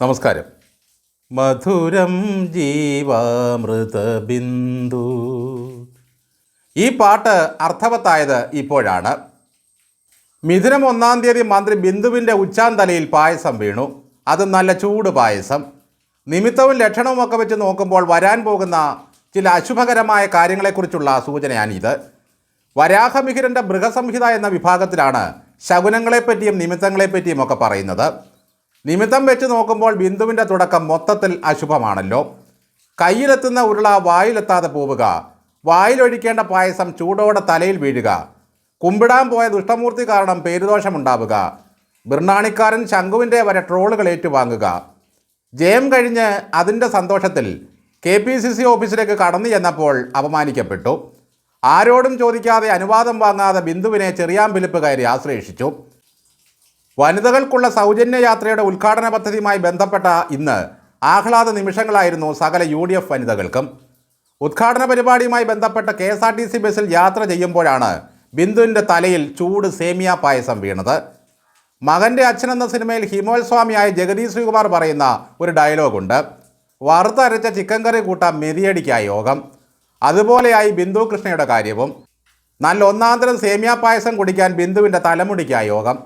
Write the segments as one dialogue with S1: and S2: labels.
S1: നമസ്കാരം. മധുരം ജീവാമൃതബിന്ദു. ഈ പാട്ട് അർത്ഥവത്തായത് ഇപ്പോഴാണ്. മിഥുനം 1-ാം തീയതി മന്ത്രി ബിന്ദുവിൻ്റെ ഉച്ചാന്തലയിൽ പായസം വീണു. അത് നല്ല ചൂട് പായസം. നിമിത്തവും ലക്ഷണവും ഒക്കെ വെച്ച് നോക്കുമ്പോൾ വരാൻ പോകുന്ന ചില അശുഭകരമായ കാര്യങ്ങളെക്കുറിച്ചുള്ള സൂചനയാണിത്. വരാഹമിഹിരൻ്റെ ബൃഹസംഹിത എന്ന വിഭാഗത്തിലാണ് ശകുനങ്ങളെപ്പറ്റിയും നിമിത്തങ്ങളെപ്പറ്റിയും ഒക്കെ പറയുന്നത്. നിമിത്തം വെച്ച് നോക്കുമ്പോൾ ബിന്ദുവിൻ്റെ തുടക്കം മൊത്തത്തിൽ അശുഭമാണല്ലോ. കയ്യിലെത്തുന്ന ഉരുള വായിലെത്താതെ പോവുക, വായിലൊഴിക്കേണ്ട പായസം ചൂടോടെ തലയിൽ വീഴുക, കുമ്പിടാൻ പോയ ദുഷ്ടമൂർത്തി കാരണം പേരുദോഷമുണ്ടാവുക, ബിർണാണിക്കാരൻ ശംഖുവിൻ്റെ വരെ ട്രോളുകൾ ഏറ്റുവാങ്ങുക. ജയം കഴിഞ്ഞ് അതിൻ്റെ സന്തോഷത്തിൽ KPCC ഓഫീസിലേക്ക് കടന്നു ചെന്നപ്പോൾ അപമാനിക്കപ്പെട്ടു. ആരോടും ചോദിക്കാതെ അനുവാദം വാങ്ങാതെ ബിന്ദുവിനെ ചെറിയാമ്പിലിപ്പ് കയറി ആശ്ലേഷിച്ചു. വനിതകൾക്കുള്ള സൗജന്യ യാത്രയുടെ ഉദ്ഘാടന പദ്ധതിയുമായി ബന്ധപ്പെട്ട ഇന്ന് ആഹ്ലാദ നിമിഷങ്ങളായിരുന്നു സകല UDF വനിതകൾക്കും. ഉദ്ഘാടന പരിപാടിയുമായി ബന്ധപ്പെട്ട KSRTC ബസ്സിൽ യാത്ര ചെയ്യുമ്പോഴാണ് ബിന്ദുവിൻ്റെ തലയിൽ ചൂട് സേമിയ പായസം വീണത്. മകൻ്റെ അച്ഛൻ എന്ന സിനിമയിൽ ഹിമോൽ സ്വാമിയായ ജഗദീഷ് ശ്രീകുമാർ പറയുന്ന ഒരു ഡയലോഗുണ്ട്: വറുത്തരച്ച ചിക്കൻ കറി കൂട്ടാൻ മെതിയടിക്കായി യോഗം. അതുപോലെയായി ബിന്ദു കൃഷ്ണയുടെ കാര്യവും. നല്ല ഒന്നാന്തരം സേമിയ പായസം കുടിക്കാൻ ബിന്ദുവിൻ്റെ തലമുടിക്കായി യോഗം.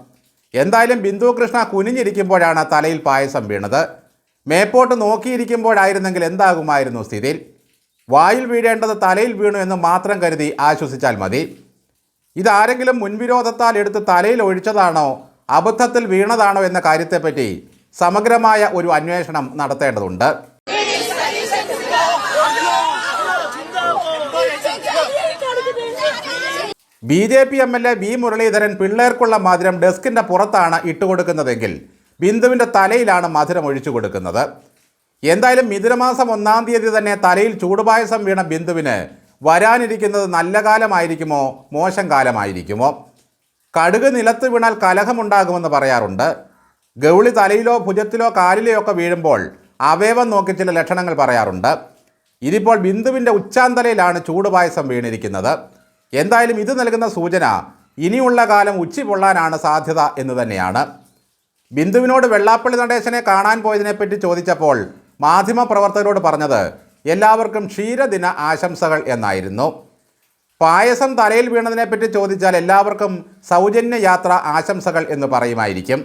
S1: എന്തായാലും ബിന്ദു കൃഷ്ണ കുനിഞ്ഞിരിക്കുമ്പോഴാണ് തലയിൽ പായസം വീണത്. മേപ്പോട്ട് നോക്കിയിരിക്കുമ്പോഴായിരുന്നെങ്കിൽ എന്താകുമായിരുന്നു സ്ഥിതി? വായിൽ വീഴേണ്ടത് തലയിൽ വീണു എന്ന് മാത്രം കരുതി ആശ്വസിച്ചാൽ മതി. ഇതാരെങ്കിലും മുൻവിരോധത്താൽ എടുത്ത് തലയിൽ ഒഴിച്ചതാണോ അബദ്ധത്തിൽ വീണതാണോ എന്ന കാര്യത്തെപ്പറ്റി സമഗ്രമായ ഒരു അന്വേഷണം നടത്തേണ്ടതുണ്ട്. BJP MLA V. മുരളീധരൻ പിള്ളേർക്കുള്ള മധുരം ഡെസ്കിൻ്റെ പുറത്താണ് ഇട്ടുകൊടുക്കുന്നതെങ്കിൽ ബിന്ദുവിൻ്റെ തലയിലാണ് മധുരം ഒഴിച്ചു കൊടുക്കുന്നത്. എന്തായാലും മിഥുനമാസം 1-ാം തീയതി തന്നെ തലയിൽ ചൂടുപായസം വീണ ബിന്ദുവിന് വരാനിരിക്കുന്നത് നല്ല കാലമായിരിക്കുമോ മോശം കാലമായിരിക്കുമോ? കടുക് നിലത്ത് വീണാൽ കലഹമുണ്ടാകുമെന്ന് പറയാറുണ്ട്. ഗൗളി തലയിലോ ഭുജത്തിലോ കാലിലോ ഒക്കെ വീഴുമ്പോൾ അവയവം നോക്കി ചില ലക്ഷണങ്ങൾ പറയാറുണ്ട്. ഇതിപ്പോൾ ബിന്ദുവിൻ്റെ ഉച്ചാന്തലയിലാണ് ചൂടുപായസം വീണിരിക്കുന്നത്. എന്തായാലും ഇത് നൽകുന്ന സൂചന ഇനിയുള്ള കാലം ഉച്ചി പൊള്ളാനാണ് സാധ്യത എന്ന് തന്നെയാണ്. ബിന്ദുവിനോട് വെള്ളാപ്പള്ളി നടേശനെ കാണാൻ പോയതിനെപ്പറ്റി ചോദിച്ചപ്പോൾ മാധ്യമപ്രവർത്തകരോട് പറഞ്ഞത് എല്ലാവർക്കും ക്ഷീരദിന ആശംസകൾ എന്നായിരുന്നു. പായസം തലയിൽ വീണതിനെപ്പറ്റി ചോദിച്ചാൽ എല്ലാവർക്കും സൗജന്യ യാത്ര ആശംസകൾ എന്ന് പറയുമായിരിക്കും.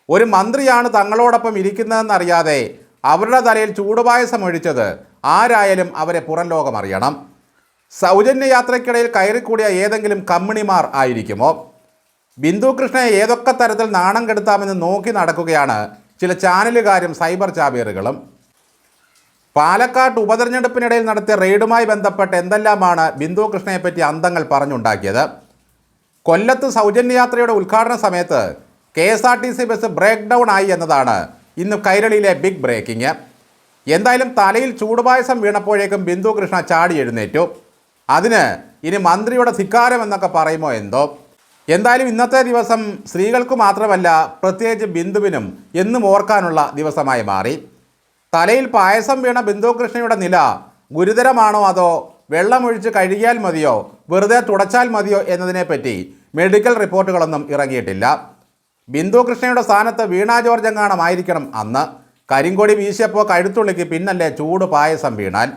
S1: ഒരു മന്ത്രിയാണ് തങ്ങളോടൊപ്പം ഇരിക്കുന്നതെന്നറിയാതെ അവരുടെ തലയിൽ ചൂടുപായസം ഒഴിച്ചത് ആരായാലും അവരെ പുറം ലോകം അറിയണം. സൗജന്യ യാത്രയ്ക്കിടയിൽ കയറിക്കൂടിയ ഏതെങ്കിലും കമ്മിണിമാർ ആയിരിക്കുമോ? ബിന്ദു കൃഷ്ണയെ ഏതൊക്കെ തരത്തിൽ നാണം കെടുത്താമെന്ന് നോക്കി നടക്കുകയാണ് ചില ചാനലുകാരും സൈബർ ചാവേറുകളും. പാലക്കാട് ഉപതെരഞ്ഞെടുപ്പിനിടയിൽ നടത്തിയ റെയ്ഡുമായി ബന്ധപ്പെട്ട് എന്തെല്ലാമാണ് ബിന്ദു കൃഷ്ണയെപ്പറ്റി അന്തങ്ങൾ പറഞ്ഞുണ്ടാക്കിയത്. കൊല്ലത്ത് സൗജന്യ യാത്രയുടെ ഉദ്ഘാടന സമയത്ത് KSRTC ബസ് ബ്രേക്ക് ഡൗൺ ആയി എന്നതാണ് ഇന്ന് കൈരളിയിലെ ബിഗ് ബ്രേക്കിംഗ്. എന്തായാലും തലയിൽ ചൂടുപായസം വീണപ്പോഴേക്കും ബിന്ദു കൃഷ്ണ ചാടി എഴുന്നേറ്റു. അതിന് ഇനി മന്ത്രിയുടെ ധിക്കാരം എന്നൊക്കെ പറയുമോ എന്തോ. എന്തായാലും ഇന്നത്തെ ദിവസം സ്ത്രീകൾക്ക് മാത്രമല്ല പ്രത്യേകിച്ച് ബിന്ദുവിനും എന്നും ഓർക്കാനുള്ള ദിവസമായി മാറി. തലയിൽ പായസം വീണ ബിന്ദു കൃഷ്ണയുടെ നില ഗുരുതരമാണോ അതോ വെള്ളമൊഴിച്ച് കഴുകിയാൽ മതിയോ വെറുതെ തുടച്ചാൽ മതിയോ എന്നതിനെപ്പറ്റി മെഡിക്കൽ റിപ്പോർട്ടുകളൊന്നും ഇറങ്ങിയിട്ടില്ല. ബിന്ദു കൃഷ്ണയുടെ സ്ഥാനത്ത് വീണ ജോർജ് എങ്ങാണമായിരിക്കണം അന്ന്. കരിങ്കൊടി വീശിയപ്പോൾ കഴുത്തുള്ളിക്ക് പിന്നല്ലേ ചൂട് പായസം വീണാൽ.